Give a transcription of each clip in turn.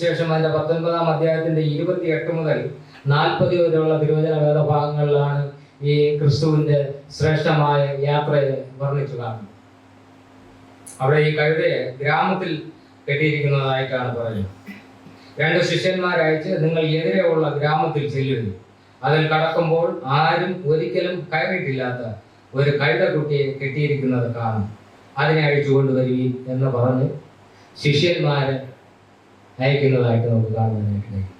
സുവിശേഷം അതിന്റെ 19-ാം അധ്യായത്തിന്റെ 28 മുതൽ 40 വരെയുള്ള തിരുവചന വേദഭാഗങ്ങളിലാണ് ഈ ക്രിസ്തുവിന്റെ ശ്രേഷ്ഠമായ യാത്രയെ വർണ്ണിച്ചു കാണുന്നത്. അവിടെ ഈ കഴുതയെ ഗ്രാമത്തിൽ കെട്ടിയിരിക്കുന്നതായിട്ടാണ് പറയുന്നത്. 2 ശിഷ്യന്മാരെ അയച്ച് നിങ്ങൾ എതിരെയുള്ള ഗ്രാമത്തിൽ ചെല്ലുന്നു. അതിൽ കടക്കുമ്പോൾ ആരും ഒരിക്കലും കയറിയിട്ടില്ലാത്ത ഒരു കഴുതക്കുട്ടിയെ കെട്ടിയിരിക്കുന്നത് കാണും. അതിനെ അഴിച്ചു കൊണ്ടുവരികയും എന്ന് പറഞ്ഞ് ശിഷ്യന്മാരെ അയക്കുന്നതായിട്ട് നമുക്ക് കാണുവാനായിട്ട് കഴിയും.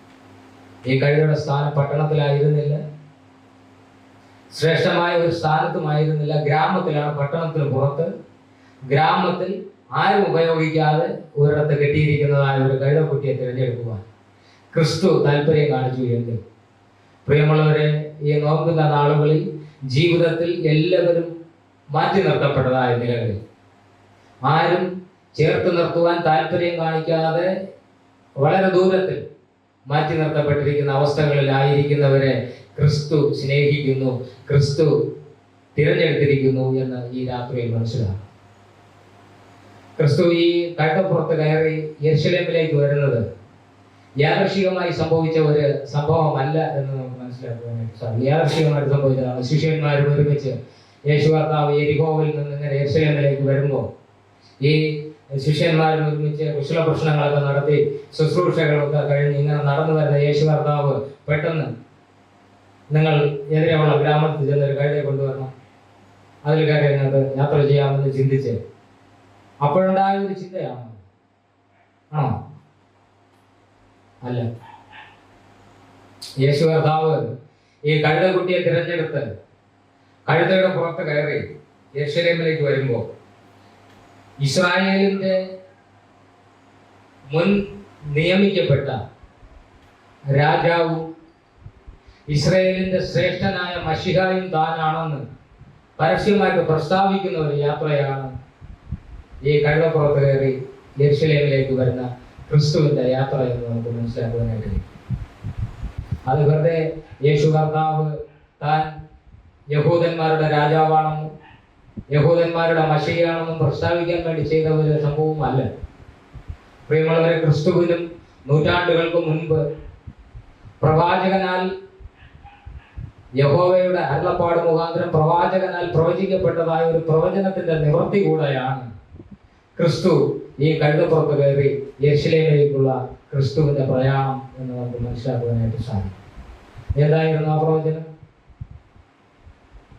ഈ കഴുതയുടെ സ്ഥാനം പട്ടണത്തിലായിരുന്നില്ല, ശ്രേഷ്ഠമായ ഒരു സ്ഥാനത്തുമായിരുന്നില്ല. ഗ്രാമത്തിലാണ്, പട്ടണത്തിന് പുറത്ത്, ഗ്രാമത്തിൽ ആരും ഉപയോഗിക്കാതെ ഒരിടത്ത് കെട്ടിയിരിക്കുന്നതായ ഒരു കഴുതക്കുട്ടിയെ തിരഞ്ഞെടുക്കുവാൻ ക്രിസ്തു താല്പര്യം കാണിച്ചു എങ്കിൽ, പ്രിയമുള്ളവരെ, ഈ നോക്കുന്ന നാളുകളിൽ ജീവിതത്തിൽ എല്ലാവരും മാറ്റി നിർത്തപ്പെട്ടതായ നിലകളിൽ ആരും ചേർത്ത് നിർത്തുവാൻ താല്പര്യം കാണിക്കാതെ വളരെ ദൂരത്തിൽ മാറ്റി നിർത്തപ്പെട്ടിരിക്കുന്ന അവസ്ഥകളിലായിരിക്കുന്നവരെ ക്രിസ്തു സ്നേഹിക്കുന്നു, ക്രിസ്തു തിരഞ്ഞെടുത്തിരിക്കുന്നു എന്ന് ഈ രാത്രിയിൽ മനസ്സിലാക്കും. ക്രിസ്തു ഈ കഴുതപ്പുറത്ത് കയറി യെരുശലേമിലേക്ക് വരുന്നത് യാദൃശ്ചികമായി സംഭവിച്ച ഒരു സംഭവമല്ല എന്ന് നമുക്ക് മനസ്സിലാക്കുവാനായിട്ട് സാധിക്കും. യാദൃശ്ചികമായിട്ട് സംഭവിച്ചതാണ്. ശിഷ്യന്മാരും ഒരുമിച്ച് യേശു കർത്താവ് യെരിഹോവിൽ നിന്ന് ഇങ്ങനെ യെരുശലേമിലേക്ക് വരുമ്പോൾ ഈ ശിഷ്യന്മാരും ഒരുമിച്ച് കുശല പ്രശ്നങ്ങളൊക്കെ നടത്തി ശുശ്രൂഷകളൊക്കെ കഴിഞ്ഞ് ഇങ്ങനെ നടന്നു വരുന്ന യേശു കർത്താവ് പെട്ടെന്ന് നിങ്ങൾ എതിരെയുള്ള ഗ്രാമത്തിൽ ചെന്നൊരു കഴുതയെ കൊണ്ടുവരണം, അതിൽ കയറി നിങ്ങൾക്ക് യാത്ര ചെയ്യാമെന്ന് ചിന്തിച്ച് അപ്പോഴുണ്ടായ ഒരു ചിന്തയാണോ? ആണോ? അല്ല. യേശു കർത്താവ് ഈ കഴുതക്കുട്ടിയെ തിരഞ്ഞെടുത്ത് കഴുതയുടെ പുറത്ത് കയറി യെരുശലേമിലേക്ക് വരുമ്പോൾ ഇസ്രായേലിന്റെ മുൻ നിയമിക്കപ്പെട്ട രാജാവും ഇസ്രായേലിന്റെ ശ്രേഷ്ഠനായ മശിഹായും താനാണെന്ന് പരസ്യമായിട്ട് പ്രസ്താവിക്കുന്ന ഒരു യാത്രയാണ് ഈ കഴുതപ്പുറത്ത് കയറി യെരുശലേമിലേക്ക് വരുന്ന ക്രിസ്തുവിന്റെ യാത്ര എന്ന് നമുക്ക് മനസ്സിലാക്കുവാനായിട്ട് കഴിയും. അത് വെറുതെ യേശു കർത്താവ് താൻ യഹൂദന്മാരുടെ രാജാവാണെന്നും യഹൂദന്മാരുടെ മശിഹായാണെന്നും പ്രസ്താവിക്കാൻ വേണ്ടി ചെയ്ത ഒരു സംഭവമല്ല. പ്രിയമുള്ളവരെ, ക്രിസ്തുവിനും നൂറ്റാണ്ടുകൾക്ക് മുൻപ് പ്രവാചകനാൽ യഹോവയുടെ അരുളപ്പാട് മുഖാന്തരം പ്രവാചകനാൽ പ്രവചിക്കപ്പെട്ടതായ ഒരു പ്രവചനത്തിന്റെ നിവൃത്തി കൂടെയാണ് ക്രിസ്തു ഈ കഴുതപ്പുറത്ത് കയറി യെരുശലേമിലേക്കുള്ള ക്രിസ്തുവിന്റെ പ്രയാണം എന്ന് നമുക്ക് മനസ്സിലാക്കുവാനായിട്ട് സാധിക്കും. ഏതായിരുന്നു ആ പ്രവചനം?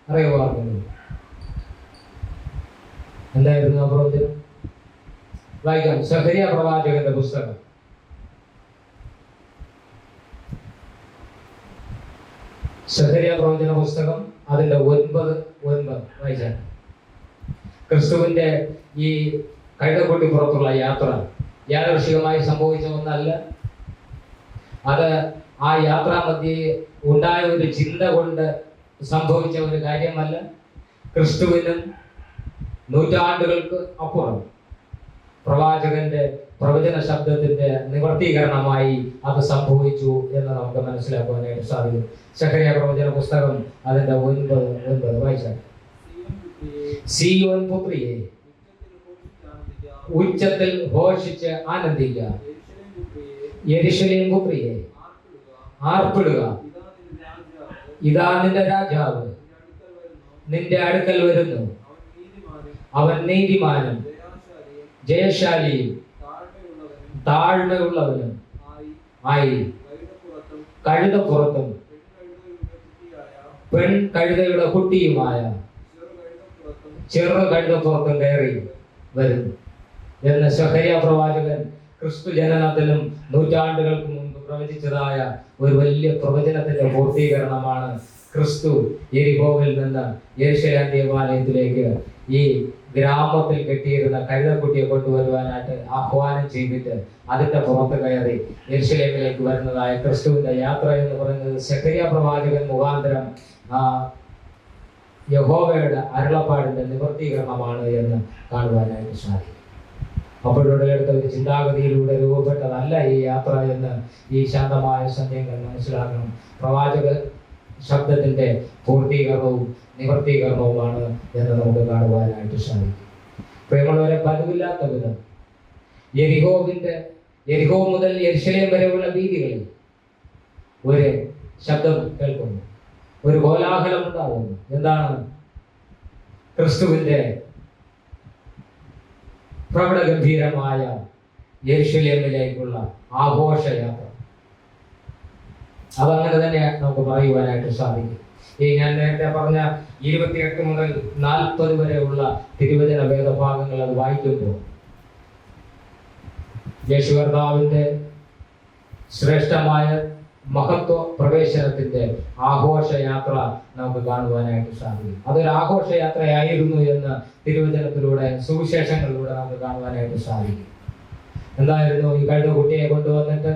അറിയുമോ? എന്തായിരുന്നു ആ പ്രവചനം? വായിക്കാം. സഖരിയ പ്രവാചകന്റെ പുസ്തകം സഖരിയ പ്രവചന പുസ്തകം അതിന്റെ 9:9 വായിച്ചാൽ ക്രിസ്തുവിന്റെ ഈ കഴുതക്കുട്ടി പുറത്തുള്ള യാത്ര യാദൃശ്ചികമായി സംഭവിച്ച ഒന്നല്ല. അത് ആ യാത്രാമധ്യേ ഉണ്ടായ ഒരു ചിന്ത കൊണ്ട് സംഭവിച്ച ഒരു കാര്യമല്ല. ക്രിസ്തുവിനും നൂറ്റാണ്ടുകൾക്ക് അപ്പുറം പ്രവാചകന്റെ പ്രവചന ശബ്ദത്തിന്റെ നിവർത്തീകരണമായി അത് സംഭവിച്ചു എന്ന് നമുക്ക് മനസ്സിലാക്കുവാനായിട്ട് സാധിക്കും. സഖരിയ പ്രവചന പുസ്തകം അതിന്റെ 9:9 വായിച്ചാൽ സീയോൻ പുത്രിയെ ഉച്ചത്തിൽ ഘോഷിച്ച് ആനന്ദിക്കുക, യെരുശലേം പുത്രിയെ ആർപ്പിടുക, ഇതാ നിന്റെ രാജാവ് നിന്റെ അടുക്കൽ വരുന്നു, അവൻ നീതിമാനും ജയശാലിയും താഴ്മയുള്ളവനും ആയി കഴുതപ്പുറത്തും പെൺ കഴുതയുടെ കുട്ടിയുമായ ചെറു കഴുതപ്പുറത്തും കയറി വരുന്നു എന്ന് സഖരിയ പ്രവാചകൻ ക്രിസ്തു ജനനത്തിലും നൂറ്റാണ്ടുകൾക്ക് മുമ്പ് പ്രവചിച്ചതായ ഒരു വലിയ പ്രവചനത്തിന്റെ പൂർത്തീകരണമാണ് ക്രിസ്തു യെരിഹോവിൽ നിന്ന് യെരുശലേം ദേവാലയത്തിലേക്ക് ഈ ഗ്രാമത്തിൽ കെട്ടിയിരുന്ന കഴുതക്കുട്ടിയെ കൊണ്ടുവരുവാനായിട്ട് ആഹ്വാനം ചെയ്തിട്ട് അതിന്റെ പുറത്ത് കയറി യെരുശലേമിലേക്ക് വരുന്നതായ ക്രിസ്തുവിന്റെ യാത്ര എന്ന് പറയുന്നത് സഖരിയ പ്രവാചകൻ മുഖാന്തരം യഹോവയുടെ അരുളപ്പാടിന്റെ നിവർത്തീകരണമാണ് എന്ന് കാണുവാനായിട്ട് സാധിക്കും. അപ്പോഴുടലെടുത്ത ഒരു ചിന്താഗതിയിലൂടെ രൂപപ്പെട്ടതല്ല ഈ യാത്ര എന്ന് ഈ ശാന്തമായ സന്ധ്യങ്ങൾ മനസ്സിലാക്കണം. പ്രവാചക ശബ്ദത്തിന്റെ പൂർത്തീകരണവും നിവർത്തീകരണവുമാണ് എന്ന് നമുക്ക് കാണുവാനായിട്ട് സാധിക്കും. പ്രിയമുള്ളവരെ, പതിവില്ലാത്ത വിധം യെരിഹോവിന്റെ യെരിഹോ മുതൽ യെരുശലേം വരെയുള്ള വീതികളിൽ ഒരു ശബ്ദം കേൾക്കുന്നു, ഒരു കോലാഹലം ഉണ്ടാകുന്നു. എന്താണ്? ക്രിസ്തുവിന്റെ പ്രൗഢഗംഭീരമായ യെരുശലേമിലേക്കുള്ള ആഘോഷയാത്ര. അതങ്ങനെ തന്നെ നമുക്ക് പറയുവാനായിട്ട് സാധിക്കും. ഈ ഞാൻ നേരത്തെ പറഞ്ഞ 28 മുതൽ 40 വരെയുള്ള തിരുവചന വേദഭാഗങ്ങൾ അത് വായിക്കുമ്പോൾ യേശു കർത്താവിന്റെ ശ്രേഷ്ഠമായ മഹത്വ പ്രവേശനത്തിന്റെ ആഘോഷയാത്ര നമുക്ക് കാണുവാനായിട്ട് സാധിക്കും. അതൊരു ആഘോഷയാത്രയായിരുന്നു എന്ന് തിരുവചനത്തിലൂടെ, സുവിശേഷങ്ങളിലൂടെ നമുക്ക് കാണുവാനായിട്ട് സാധിക്കും. എന്തായിരുന്നു? ഈ കഴുതക്കുട്ടിയെ കൊണ്ടുവന്നിട്ട്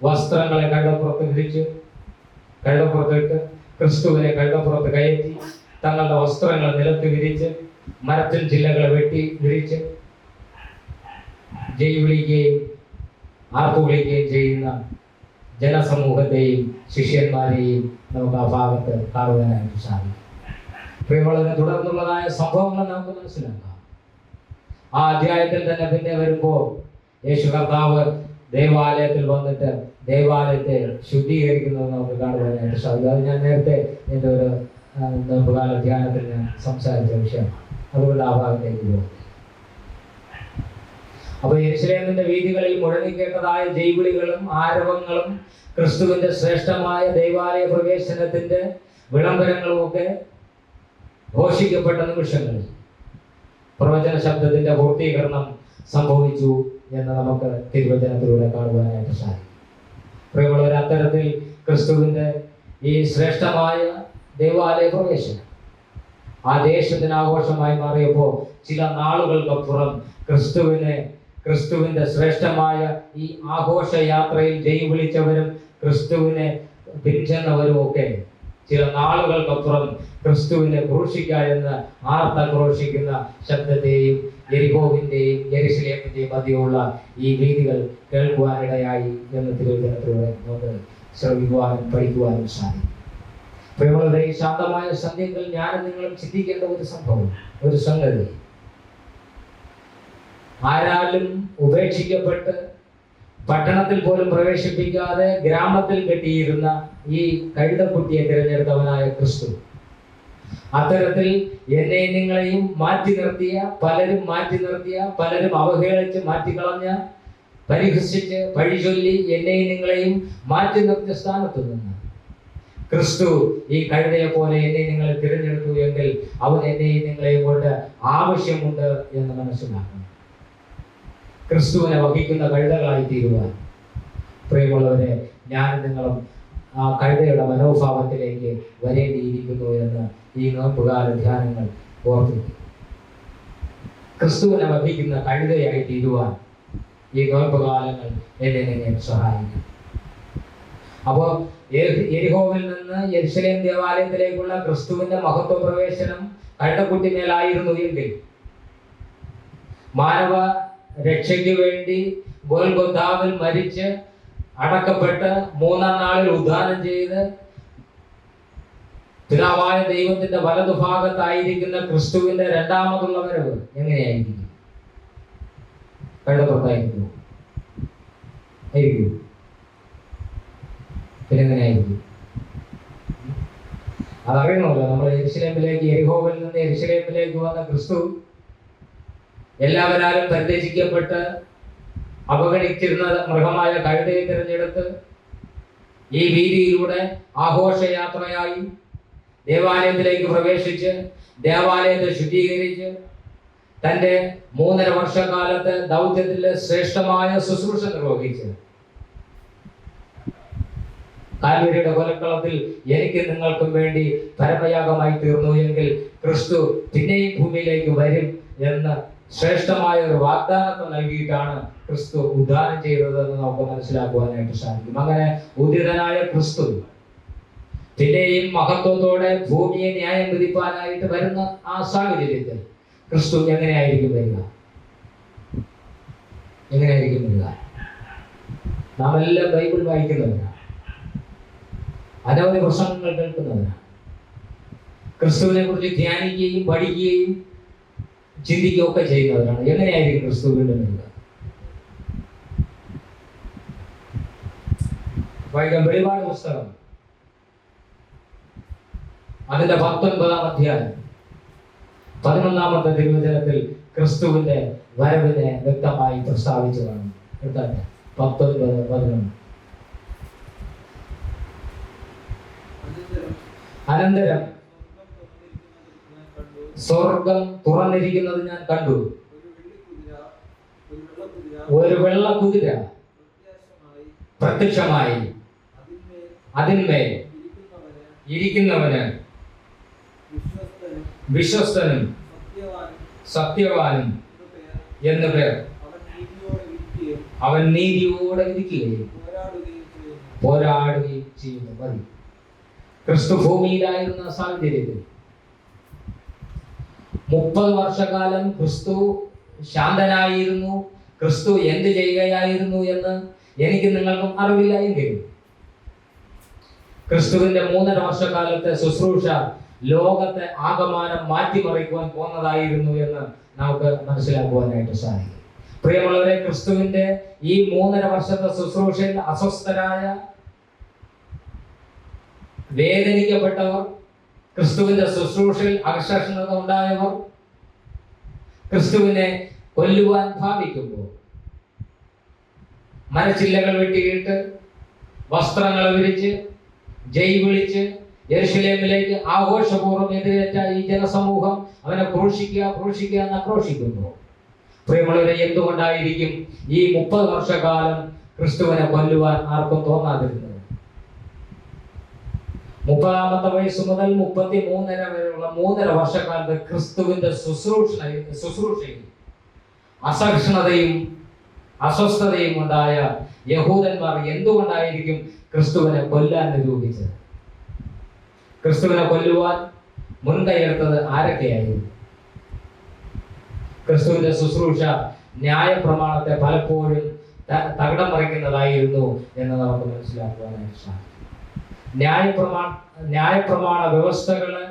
വസ്ത്രങ്ങളെ കഴുതപ്പുറത്ത് വിരിച്ച്, കഴുതപ്പുറത്തിട്ട് ക്രിസ്തുവിനെ കഴുതപ്പുറത്ത് കയറ്റി, തങ്ങളുടെ വസ്ത്രങ്ങൾ നിലത്ത് വിരിച്ച്, മരത്തിൻ ചില്ലകളെ വെട്ടി വിരിച്ച് ജയ് വിളിക്കുകയും ആർത്തു വിളിക്കുകയും ചെയ്യുന്ന ജനസമൂഹത്തെയും ശിഷ്യന്മാരെയും നമുക്ക് ആ ഭാഗത്ത് കാണുവാനായിട്ട് സാധിക്കും. പ്രിയമുള്ളവരെ, തുടർന്നുള്ളതായ സംഭവങ്ങൾ നമുക്ക് മനസ്സിലാക്കാം. ആ അധ്യായത്തിൽ തന്നെ പിന്നെ വരുമ്പോൾ യേശു കർത്താവ് ദേവാലയത്തിൽ വന്നിട്ട് ദേവാലയത്തെ ശുദ്ധീകരിക്കുന്നത് നമുക്ക് കാണുവാനായിട്ട് സാധിക്കും. അത് ഞാൻ നേരത്തെ എൻ്റെ ഒരു നോമ്പുകാല ധ്യാനത്തിൽ ഞാൻ സംസാരിച്ച വിഷയമാണ്. അതുകൊണ്ട് ആ ഭാഗത്തേക്ക് പോകും. അപ്പൊ യെരുശലേമിന്റെ വീഥികളിൽ മുഴങ്ങിക്കേട്ടതായ ജൈവിളികളും ആരവങ്ങളും ക്രിസ്തുവിന്റെ ശ്രേഷ്ഠമായ ദൈവാലയ പ്രവേശനത്തിന്റെ വിളംബരങ്ങളും ഒക്കെ ഘോഷിക്കപ്പെട്ട നിമിഷങ്ങളിൽ പ്രവചന ശബ്ദത്തിന്റെ പൂർത്തീകരണം സംഭവിച്ചു എന്ന് നമുക്ക് തിരുവചനത്തിലൂടെ കാണുവാനായിട്ട് സാധിക്കും. പ്രിയമുള്ളവർ, അത്തരത്തിൽ ക്രിസ്തുവിന്റെ ഈ ശ്രേഷ്ഠമായ ദൈവാലയ പ്രവേശനം ആ ദേശത്തിന് ആഘോഷമായി മാറിയപ്പോൾ ചില നാളുകൾക്കപ്പുറം ക്രിസ്തുവിന്റെ ശ്രേഷ്ഠമായ ഈ ആഘോഷയാത്രയിൽ ജയ് വിളിച്ചവരും ക്രിസ്തുവിനെ പിരിച്ചെന്നവരും ഒക്കെ ചില നാളുകൾക്കപ്പുറം ക്രിസ്തുവിനെ ക്രൂശിക്ക എന്ന് ആർത്തഘോഷിക്കുന്ന ശബ്ദത്തെയും യെരിഹോവിന്റെയും യെരുശലേമിന്റെയും മധ്യയുള്ള ഈ വീഥികൾ കേൾക്കുവാനിടയായി എന്ന് തിരുവചനത്തിലൂടെ നമുക്ക് ശ്രമിക്കുവാനും പഠിക്കുവാനും സാധിക്കും. പ്രിയമുള്ളവരെ, ഈ ശാന്തമായ സന്ധ്യകൾ ഞാനും നിങ്ങളും ചിന്തിക്കേണ്ട ഒരു സംഭവം, ഒരു സംഗതി, ആരാലും ഉപേക്ഷിക്കപ്പെട്ട് പട്ടണത്തിൽ പോലും പ്രവേശിപ്പിക്കാതെ ഗ്രാമത്തിൽ കെട്ടിയിരുന്ന ഈ കഴുതക്കുട്ടിയെ തിരഞ്ഞെടുത്തവനായ ക്രിസ്തു അത്തരത്തിൽ എന്നെയും നിങ്ങളെയും മാറ്റി നിർത്തിയ പലരും അവഹേളിച്ച് മാറ്റിക്കളഞ്ഞ, പരിഹസിച്ച് പഴിചൊല്ലി എന്നെയും നിങ്ങളെയും മാറ്റി നിർത്തിയ സ്ഥാനത്ത് നിന്ന് ക്രിസ്തു ഈ കഴുതയെ പോലെ എന്നെ നിങ്ങളെ തിരഞ്ഞെടുത്തു എങ്കിൽ അവൻ എന്നെയും നിങ്ങളെയും കൊണ്ട് ആവശ്യമുണ്ട് എന്ന് മനസ്സിലാക്കണം. ക്രിസ്തുവിനെ വഹിക്കുന്ന കഴുതകളായി തീരുവാൻ പ്രിയമുള്ളവരെ, ഞാൻ നിങ്ങളും ആ കഴുതയുടെ മനോഭാവത്തിലേക്ക് വരേണ്ടിയിരിക്കുന്നു എന്ന് ഈ നോമ്പുകാല ധ്യാനങ്ങൾ ഓർമ്മിക്കും. ക്രിസ്തുവിനെ വഹിക്കുന്ന കഴുതയായി തീരുവാൻ ഈ നോമ്പുകാലങ്ങൾ എന്നെ സഹായിക്കും. അപ്പോൾ യെരിഹോവിൽ നിന്ന് യെരുശലേം ദേവാലയത്തിലേക്കുള്ള ക്രിസ്തുവിന്റെ മഹത്വ പ്രവേശനം കഴുതക്കുട്ടിമേലായിരുന്നു എങ്കിൽ മാനവ രക്ഷയ്ക്ക് വേണ്ടി ഗോൽഗോഥാവിൽ മരിച്ച് അടക്കപ്പെട്ട് 3-ാം നാളിൽ ഉദ്ധാനം ചെയ്ത് പിതാവായ ദൈവത്തിന്റെ വലതുഭാഗത്തായിരിക്കുന്ന ക്രിസ്തുവിന്റെ രണ്ടാമതുള്ള വരവ് എങ്ങനെയായിരിക്കും? കഴുതപ്പുറത്തായിരിക്കും ആയിരിക്കും? പിന്നെങ്ങനെയായിരിക്കും? അതറിയണമല്ലോ. നമ്മൾ യെരിഹോവിൽ നിന്ന് യെരുശലേമിലേക്ക് വന്ന ക്രിസ്തു എല്ലാവരാലും പരിത്യജിക്കപ്പെട്ട് അവഗണിച്ചിരുന്ന മൃഗമായ കഴുതയെ തിരഞ്ഞെടുത്ത് ഈ വീതിയിലൂടെ ആഘോഷയാത്രയായി ദേവാലയത്തിലേക്ക് പ്രവേശിച്ച് ദേവാലയത്തെ ശുദ്ധീകരിച്ച് തൻ്റെ 3.5 വർഷക്കാലത്തെ ദൗത്യത്തിലെ ശ്രേഷ്ഠമായ ശുശ്രൂഷ നിർവഹിച്ച് കാൽവരിയുടെ കൊലക്കളത്തിൽ എനിക്ക് നിങ്ങൾക്കും വേണ്ടി പരമയാഗമായി തീർന്നു എങ്കിൽ ക്രിസ്തു പിന്നെയും ഭൂമിയിലേക്ക് വരും എന്ന് ശ്രേഷ്ഠമായ ഒരു വാഗ്ദാനത്തെ നൽകിയിട്ടാണ് ക്രിസ്തു ഉദ്ധാനം ചെയ്തതെന്ന് നമുക്ക് മനസ്സിലാക്കുവാനായിട്ട് സാധിക്കും. അങ്ങനെ ഉദിതനായ ക്രിസ്തു പിന്നെയും മഹത്വത്തോടെ ഭൂമിയെ ന്യായം വിധിപ്പാനായിട്ട് വരുന്ന ആ സാഹചര്യത്തിൽ ക്രിസ്തു എങ്ങനെയായിരിക്കും വരിക? നാം എല്ലാം ബൈബിൾ വായിക്കുന്നവരാണ്, അനവധി പ്രസംഗങ്ങൾ കേൾക്കുന്നവരാണ്, ക്രിസ്തുവിനെ കുറിച്ച് ധ്യാനിക്കുകയും പഠിക്കുകയും ചിന്തിക്കുകയും ഒക്കെ ചെയ്യുന്നവരാണ്. എങ്ങനെയായിരിക്കും ക്രിസ്തു വീണ്ടും വരിക? വായിക്കാം. വെളിപാട് പുസ്തകം അതിന്റെ 19-ാം അധ്യായം 11-ാമത്തെ തിരുവചനത്തിൽ ക്രിസ്തുവിന്റെ വരവിനെ വ്യക്തമായി പ്രസ്താവിച്ചു കാണും. 19:11. അനന്തരം സ്വർഗം തുറന്നിരിക്കുന്നത് ഞാൻ കണ്ടു. ഒരു വെള്ള കുതിര പ്രത്യക്ഷമായി അതിന്മേൽ ഇരിക്കുന്നവന് വിശ്വസ്തനും സത്യവാനും എന്നു പേർ. അവൻ നീതിയോടെ വിധിക്കുകയും പോരാടുകയും ചെയ്യുന്നു. മതി. ക്രിസ്തു ഭൂമിയിലായിരുന്ന സാഹചര്യത്തിൽ 30 വർഷക്കാലം ക്രിസ്തു ശാന്തനായിരുന്നു. ക്രിസ്തു എന്ത് ചെയ്യുകയായിരുന്നു എന്ന് എനിക്ക് നിങ്ങൾക്കും അറിവില്ല എങ്കിലും ക്രിസ്തുവിന്റെ 3.5 വർഷക്കാലത്തെ ശുശ്രൂഷ ലോകത്തെ ആകമാനം മാറ്റിമറിക്കുവാൻ പോന്നതായിരുന്നു എന്ന് നമുക്ക് മനസ്സിലാക്കുവാനായിട്ട് സാധിക്കും. പ്രിയമുള്ളവരെ, ക്രിസ്തുവിന്റെ ഈ 3.5 വർഷത്തെ ശുശ്രൂഷയിൽ അസ്വസ്ഥരായ, വേദനിക്കപ്പെട്ടവർ, ക്രിസ്തുവിന്റെ ശുശ്രൂഷയിൽ അവിശ്വസനീയത ഉണ്ടായവർ, ക്രിസ്തുവിനെ കൊല്ലുവാൻ ഭാവിക്കുമ്പോൾ മരച്ചില്ലകൾ വെട്ടിയിട്ട് വസ്ത്രങ്ങൾ വിരിച്ച് ജയ് വിളിച്ച് യെരുശലേമിലേക്ക് ആഘോഷപൂർവ്വം എതിരേറ്റ ഈ ജനസമൂഹം അവനെ ക്രൂശിക്കുക എന്ന് ആക്രോശിക്കുമ്പോൾ, പ്രിയമുള്ളവരെ, എന്തുകൊണ്ടായിരിക്കും ഈ 30 വർഷക്കാലം ക്രിസ്തുവിനെ കൊല്ലുവാൻ ആർക്കും തോന്നാതിരുന്നത്? 30-ാമത്തെ വയസ്സ് മുതൽ 33 വരെയുള്ള 3.5 വർഷക്കാലത്ത് ക്രിസ്തുവിന്റെ ശുശ്രൂഷയിൽ അസഹിഷ്ണുതയും അസ്വസ്ഥതയും ഉണ്ടായ യഹൂദന്മാർ എന്തുകൊണ്ടായിരിക്കും ക്രിസ്തുവിനെ കൊല്ലാൻ നിരൂപിച്ചത്? ക്രിസ്തുവിനെ കൊല്ലുവാൻ മുൻകൈയെടുത്തത് ആരൊക്കെയായിരുന്നു? ക്രിസ്തുവിന്റെ ശുശ്രൂഷ ന്യായപ്രമാണത്തെ പലപ്പോഴും തകിടം മറിക്കുന്നതായിരുന്നു എന്ന് നമുക്ക് മനസ്സിലാക്കുവാനായിട്ട് സാധിക്കും. ന്യായപ്രമാണ വ്യവസ്ഥകള്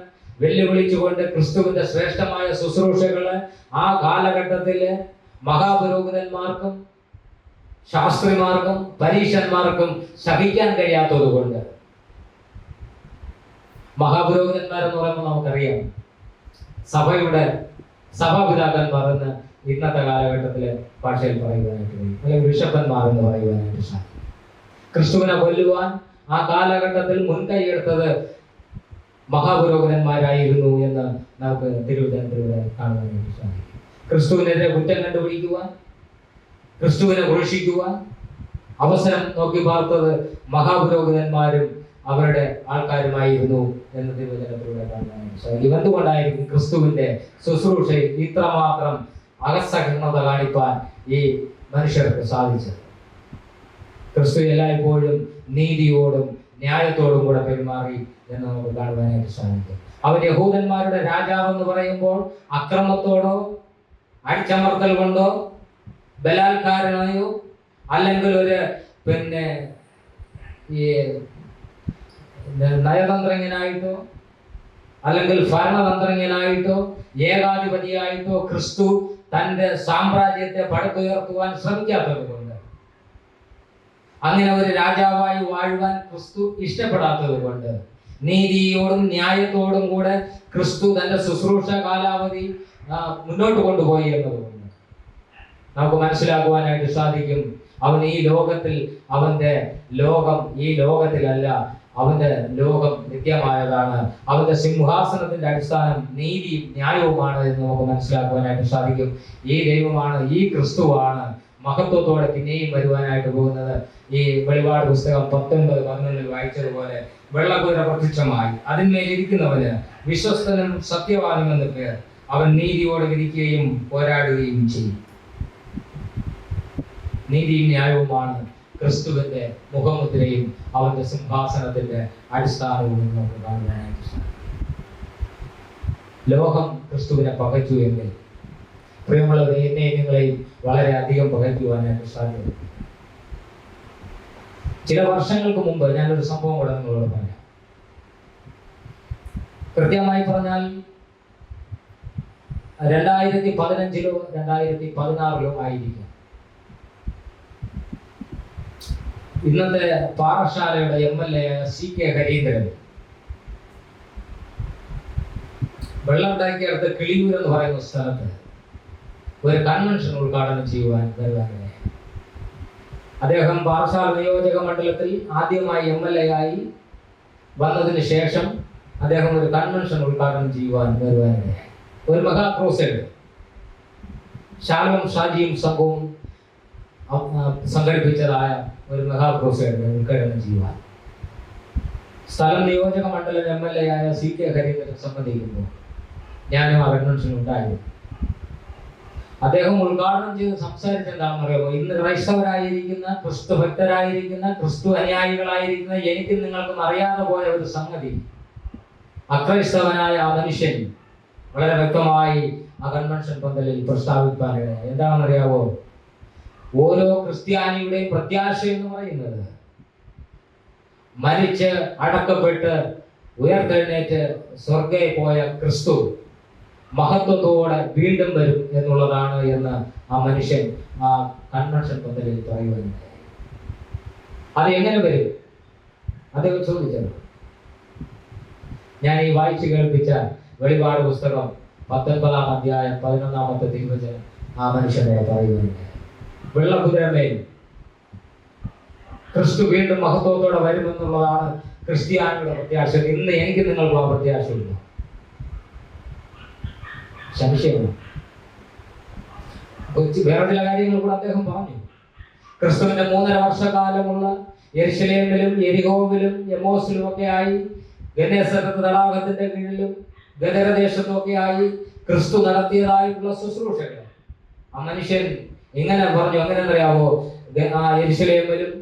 വെല്ലുവിളിച്ചുകൊണ്ട് ക്രിസ്തുവിന്റെ ശ്രേഷ്ഠമായ ശുശ്രൂഷകള് ആ കാലഘട്ടത്തില് മഹാപുരോഹിതന്മാർക്കും ശാസ്ത്രിമാർക്കും പരീക്ഷന്മാർക്കും സഹിക്കാൻ കഴിയാത്തത് കൊണ്ട്, മഹാപുരോഹിതന്മാരെന്ന് പറയുമ്പോൾ നമുക്കറിയാം സഭാപിതാക്കന്മാർ എന്ന് ഇന്നത്തെ കാലഘട്ടത്തിലെ ഭാഷയിൽ പറയുവാനായിട്ട് കഴിയും, അല്ലെങ്കിൽ ബിഷപ്പന്മാർ എന്ന് പറയുവാനായിട്ട് സാധിക്കും. ക്രിസ്തുവിനെ കൊല്ലുവാൻ ആ കാലഘട്ടത്തിൽ മുൻകൈയെടുത്തത് മഹാപുരോഹിതന്മാരായിരുന്നു എന്ന് നമുക്ക് തിരുവചനത്തിലൂടെ കാണുവാനായിട്ട് സാധിക്കും. ക്രിസ്തുവിനെതിരെ കുറ്റം കണ്ടുപിടിക്കുവാൻ, ക്രിസ്തുവിനെ ക്രൂശിക്കുവാൻ അവസരം നോക്കി പാർത്തത് മഹാപുരോഹിതന്മാരും അവരുടെ ആൾക്കാരുമായിരുന്നു എന്ന് തിരുവചനത്തിലൂടെ കാണുവാനായിട്ട് സാധിക്കും. എന്തുകൊണ്ടായിരിക്കും ക്രിസ്തുവിന്റെ ശുശ്രൂഷയിൽ ഇത്രമാത്രം അസഹിഷ്ണുത കാണിപ്പാൻ ഈ മനുഷ്യർക്ക് സാധിച്ചത്? ക്രിസ്തു എല്ലായ്പ്പോഴും നീതിയോടും ന്യായത്തോടും കൂടെ പെരുമാറി എന്ന് നമുക്ക് കാണുവാനായിട്ട് സാധിക്കും. അവൻ യഹൂദന്മാരുടെ രാജാവ് എന്ന് പറയുമ്പോൾ അക്രമത്തോടോ അടിച്ചമർത്തൽ കൊണ്ടോ ബലാത്കാരമായോ അല്ലെങ്കിൽ ഒരു ഈ നയതന്ത്രജ്ഞനായിട്ടോ അല്ലെങ്കിൽ ഭരണതന്ത്രജ്ഞനായിട്ടോ ഏകാധിപതിയായിട്ടോ ക്രിസ്തു തന്റെ സാമ്രാജ്യത്തെ പടുത്തുയർത്തുവാൻ ശ്രമിക്കാത്തത് കൊണ്ട്, അങ്ങനെ ഒരു രാജാവായി വാഴുവാൻ ക്രിസ്തു ഇഷ്ടപ്പെടാത്തത് കൊണ്ട്, നീതിയോടും ന്യായത്തോടും കൂടെ ക്രിസ്തു തന്റെ ശുശ്രൂഷ കാലാവധി മുന്നോട്ട് കൊണ്ടുപോയി എന്നതുകൊണ്ട് നമുക്ക് മനസ്സിലാക്കുവാനായിട്ട് സാധിക്കും. അവൻ ഈ ലോകത്തിൽ, അവന്റെ ലോകം ഈ ലോകത്തിലല്ല, അവന്റെ ലോകം നിത്യമായതാണ്. അവന്റെ സിംഹാസനത്തിന്റെ അടിസ്ഥാനം നീതിയും ന്യായവുമാണ് എന്ന് നമുക്ക് മനസ്സിലാക്കുവാനായിട്ട് സാധിക്കും. ഈ ദൈവമാണ്, ഈ ക്രിസ്തുവാണ് മഹത്വത്തോടെ പിന്നെയും വരുവാനായിട്ട് പോകുന്നത്. ഈ വെളിപാട് പുസ്തകം 19:11 വായിച്ചതുപോലെ വെള്ളക്കുതിര പ്രത്യക്ഷമായി അതിന്മേലിരിക്കുന്നവന് വിശ്വസ്തനും സത്യവാനും എന്ന് പേർ. അവൻ നീതിയോടെ വിധിക്കുകയും പോരാടുകയും ചെയ്യും. നീതിയും ന്യായവുമാണ് ക്രിസ്തുവിന്റെ മുഖമുദ്രയും അവന്റെ സിംഹാസനത്തിന്റെ അടിസ്ഥാനവും നമുക്ക് കാണുവാനായിട്ട് സാധിക്കും. ലോകം ക്രിസ്തുവിനെ പകച്ചു എങ്കിൽ, പ്രിയമുള്ളവരെ, എന്നെയും നിങ്ങളെയും വളരെ അധികം പകയ്ക്കുവാനായിട്ട് സാധ്യത. ചില വർഷങ്ങൾക്ക് മുമ്പ് ഞാനൊരു സംഭവം കൂടെ നിങ്ങളോട് പറയാം. കൃത്യമായി പറഞ്ഞാൽ 2015-ലോ 2016-ലോ ആയിരിക്കും. ഇന്നത്തെ പാറശാലയുടെ MLA CK ഹരീന്ദ്രൻ വെള്ളണ്ടാക്കി അടുത്ത് കിളിയൂർ എന്ന് പറയുന്ന സ്ഥലത്ത് ഒരു കൺവെൻഷൻ ഉദ്ഘാടനം ചെയ്യുവാൻ വരുവാനിടയായി. അദ്ദേഹം പാറശാല നിയോജക മണ്ഡലത്തിൽ ആദ്യമായി MLA ആയി വന്നതിന് ശേഷം അദ്ദേഹം ഒരു കൺവെൻഷൻ ഉദ്ഘാടനം ചെയ്യുവാൻ വരുവാനിടയായി. ഒരു മെഗാ ക്രൂസൈഡ് ശാലോം ഷാജിയും സംഘവും സംഘടിപ്പിച്ചതായ ഒരു മെഗാ ക്രൂസൈഡ് ഉദ്ഘാടനം ചെയ്യുവാൻ സ്ഥലം നിയോജക മണ്ഡലം MLA ആയ CK ഹരീന്ദ്രൻ സംബന്ധിക്കുമ്പോൾ ഞാനും ആ കൺവെൻഷൻ ഉണ്ടായിരുന്നു. അദ്ദേഹം ഉദ്ഘാടനം ചെയ്ത് സംസാരിച്ചെന്താണെന്ന് അറിയാമോ? ഇന്ന് ക്രൈസ്തവരായിരിക്കുന്ന, ക്രിസ്തു ഭക്തരായിരിക്കുന്ന, ക്രിസ്തു അനുയായികളായിരിക്കുന്ന എനിക്കും നിങ്ങൾക്കും അറിയാതെ പോയ ഒരു സംഗതി അക്രൈസ്തവനായ ആ മനുഷ്യൻ വളരെ വ്യക്തമായി ആ കൺവെൻഷൻ പന്തലിൽ പ്രസ്താവിക്കാനിടയായി. എന്താണെന്നറിയാവോ? ഓരോ ക്രിസ്ത്യാനിയുടെയും പ്രത്യാശ എന്ന് പറയുന്നത് മരിച്ച് അടക്കപ്പെട്ട് ഉയർത്തെഴുന്നേറ്റ് സ്വർഗ്ഗേ പോയ ക്രിസ്തു മഹത്വത്തോടെ വീണ്ടും വരും എന്നുള്ളതാണ് എന്ന് ആ മനുഷ്യൻ ആ കൺവെൻഷൻ പന്തലിൽ പറയുന്നുണ്ട്. അത് എങ്ങനെ വരും? അദ്ദേഹം ചോദിച്ചത്. ഞാൻ ഈ വായിച്ചു കേൾപ്പിച്ച വെളിപാട് പുസ്തകം 19-ാം അധ്യായം 11-ാമത്തെ തിരുവചനം ആ മനുഷ്യനെ പറയുന്നുണ്ട്. വെള്ളക്കുതിരമേൽ ക്രിസ്തു വീണ്ടും മഹത്വത്തോടെ വരുമെന്നുള്ളതാണ് ക്രിസ്ത്യാനിയുടെ പ്രത്യാശ. ഇന്ന് എനിക്ക് നിങ്ങൾക്ക് ആ പ്രത്യാശയില്ല, സംശയമാണ്. വേറെ ചില കാര്യങ്ങൾ കൂടെ അദ്ദേഹം പറഞ്ഞു. ക്രിസ്തുവിന്റെ 3.5 വർഷക്കാലമുള്ള യെരുശലേമിലും യെരിഹോവിലും എമ്മോസിലും ഒക്കെ ആയി, ഗന്നേസരത്ത് തടാകത്തിന്റെ കീഴിലും ഗദരദേശത്തും ഒക്കെ ആയി ക്രിസ്തു നടത്തിയതായിട്ടുള്ള ശുശ്രൂഷകൾ ആ മനുഷ്യൻ ഇങ്ങനെ പറഞ്ഞു. എങ്ങനെ അറിയാവോ? ആ യെരുശലേമിലും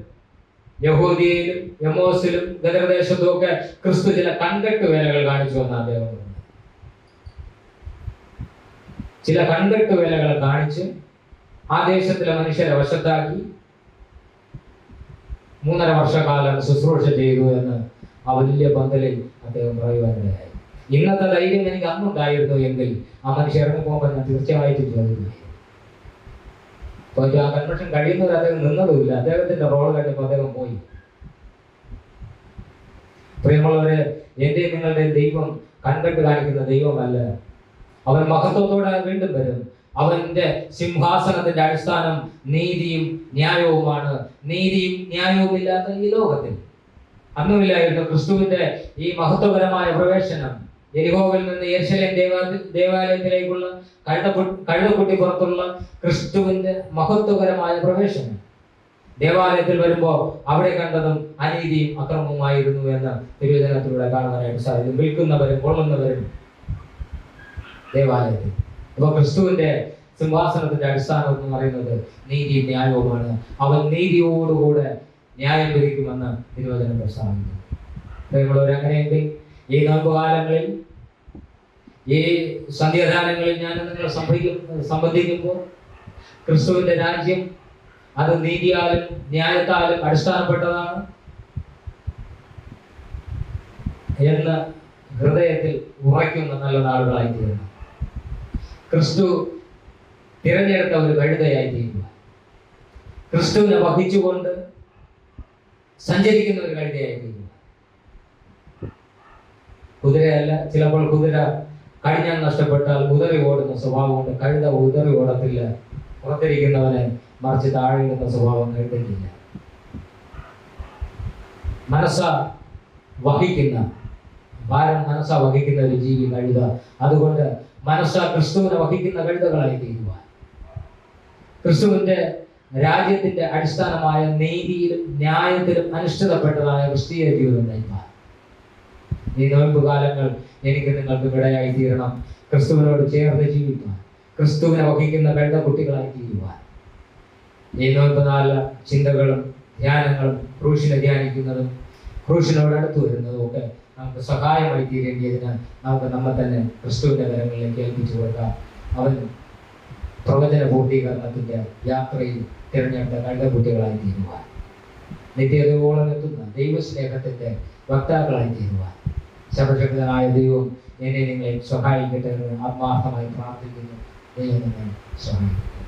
യഹൂദിയയിലും എമ്മോസിലും ഗദരദേശത്തും ഒക്കെ ക്രിസ്തു ചില കൺകെട്ട് വേലകൾ കാണിച്ചു എന്ന് അദ്ദേഹം പറഞ്ഞു. ചില കൺകെട്ട് വേലകൾ കാണിച്ച് ആ ദേശത്തിലെ മനുഷ്യരെ വശത്താക്കി 3.5 വർഷക്കാലം ശുശ്രൂഷ ചെയ്തു എന്ന് ആ വലിയ പന്തലിൽ അദ്ദേഹം പറയുവാനിടയായി. ഇന്നത്തെ ധൈര്യം എനിക്ക് അന്നുണ്ടായിരുന്നു എങ്കിൽ ആ മനുഷ്യർ ഇറങ്ങി പോകുമ്പോൾ ഞാൻ തീർച്ചയായിട്ടും ചോദിക്കുന്നു. ആ കൺവെൻഷൻ കഴിയുന്നവർ അദ്ദേഹം നിന്നതുമില്ല. അദ്ദേഹത്തിന്റെ റോൾ കഴിഞ്ഞപ്പോൾ അദ്ദേഹം പോയി. പ്രിയമുള്ളവരെ, എന്റെയും നിങ്ങളുടെയും ദൈവം കൺകെട്ട് കാണിക്കുന്ന ദൈവമല്ല. അവൻ മഹത്വത്തോടെ വീണ്ടും വരും. അവന്റെ സിംഹാസനത്തിന്റെ അടിസ്ഥാനം നീതിയും ന്യായവുമാണ്. നീതിയും ന്യായവും ഇല്ലാത്ത ഈ ലോകത്തിൽ അന്നുമില്ലായിരുന്നു. ക്രിസ്തുവിന്റെ ഈ മഹത്വപരമായ പ്രവേശനം യെരിഹോവിൽ നിന്ന് യെരുശലേം ദേവാലയത്തിലേക്കുള്ള കഴുതക്കുട്ടി പുറത്തുള്ള ക്രിസ്തുവിന്റെ മഹത്വകരമായ പ്രവേശനം ദേവാലയത്തിൽ വരുമ്പോൾ അവിടെ കണ്ടതും അനീതിയും അക്രമവുമായിരുന്നു എന്ന് തിരുവചനത്തിലൂടെ കാണുവാനായിട്ട് സാധിക്കും. വിൽക്കുന്നവരും കൊള്ളുന്നവരും ദേവാലയത്തിൽ. അപ്പൊ ക്രിസ്തുവിന്റെ സിംഹാസനത്തിന്റെ അടിസ്ഥാനം എന്ന് പറയുന്നത് നീതിയും ന്യായവുമാണ്. അവൻ നീതിയോടുകൂടെ ന്യായം വിധിക്കുമെന്ന് തിരുവചനം പ്രസ്താവിക്കുന്നു. പ്രിയമുള്ളവർ, അങ്ങനെയെങ്കിൽ ഈ നോമ്പുകാലങ്ങളിൽ, ഈ സന്ധ്യാദാനങ്ങളിൽ ഞാൻ നിങ്ങൾ സംബന്ധിക്കുമ്പോൾ ക്രിസ്തുവിന്റെ രാജ്യം അത് നീതിയാലും ന്യായത്താലും അടിസ്ഥാനപ്പെട്ടതാണ് എന്ന് ഹൃദയത്തിൽ ഉറയ്ക്കുന്ന നല്ല നാളുകളായി തീരുന്നു. ക്രിസ്തു തിരഞ്ഞെടുത്ത ഒരു കഴുതയായി തീരുക, ക്രിസ്തുവിനെ വഹിച്ചുകൊണ്ട് സഞ്ചരിക്കുന്ന ഒരു കഴുതയായി തീരുക. കുതിരയല്ല. ചിലപ്പോൾ കുതിര കഴിഞ്ഞാൽ നഷ്ടപ്പെട്ടാൽ ഉതറി ഓടുന്ന സ്വഭാവമുണ്ട്. കഴുത ഉതറി ഓടത്തില്ല. പുറത്തിരിക്കുന്നവനെ മറിച്ച് താഴെ നിന്ന സ്വഭാവം കഴുതയ്ക്കില്ല. ഭാരം മനസ്സ വഹിക്കുന്ന ഒരു ജീവി കഴുത. അതുകൊണ്ട് മനസ്സ ക്രിസ്തുവിനെ വഹിക്കുന്ന കഴുതകളായി തീരുവാൻ, ക്രിസ്തുവിന്റെ രാജ്യത്തിന്റെ അടിസ്ഥാനമായ നീതിയിലും ന്യായത്തിലും അനുഷ്ഠിതപ്പെട്ടതായ ക്രിസ്തീയ ജീവിതം നയിപ്പാൻ ഈ നോമ്പുകാലങ്ങൾ എനിക്ക് നിങ്ങൾക്ക് ഇടയായി തീരണം. ക്രിസ്തുവിനോട് ചേർന്ന് ജീവിക്കാൻ, ക്രിസ്തുവിനെ വഹിക്കുന്ന കഴുത കുട്ടികളായി തീരുവാൻ ഈ നോമ്പ് ചിന്തകളും ധ്യാനങ്ങളും ക്രൂശിനെ ധ്യാനിക്കുന്നതും ക്രൂശിനോട് അടുത്തു വരുന്നതും ഒക്കെ നമുക്ക് സഹായമായി തീരേണ്ടതിന് നമുക്ക് നമ്മെ തന്നെ ക്രിസ്തുവിന്റെ കരങ്ങളിലേക്ക് ഏൽപ്പിച്ചു കൊടുക്കാം. അവൻ പ്രവചന പൂർത്തീകരണത്തിന്റെ യാത്രയിൽ തിരഞ്ഞെടുത്ത കഴുതക്കുട്ടികളായി തീരുവാൻ, നിത്യതയോളം എത്തുന്ന ദൈവസ്നേഹത്തിന്റെ വക്താക്കളായി തീരുവാൻ സർവശക്തനായ ദൈവം എന്നെ നിങ്ങളെ സഹായിക്കട്ടെ എന്ന് ആത്മാർത്ഥമായി പ്രാർത്ഥിക്കുന്നു. ദൈവം നിങ്ങളെ സഹായിക്കട്ടെ.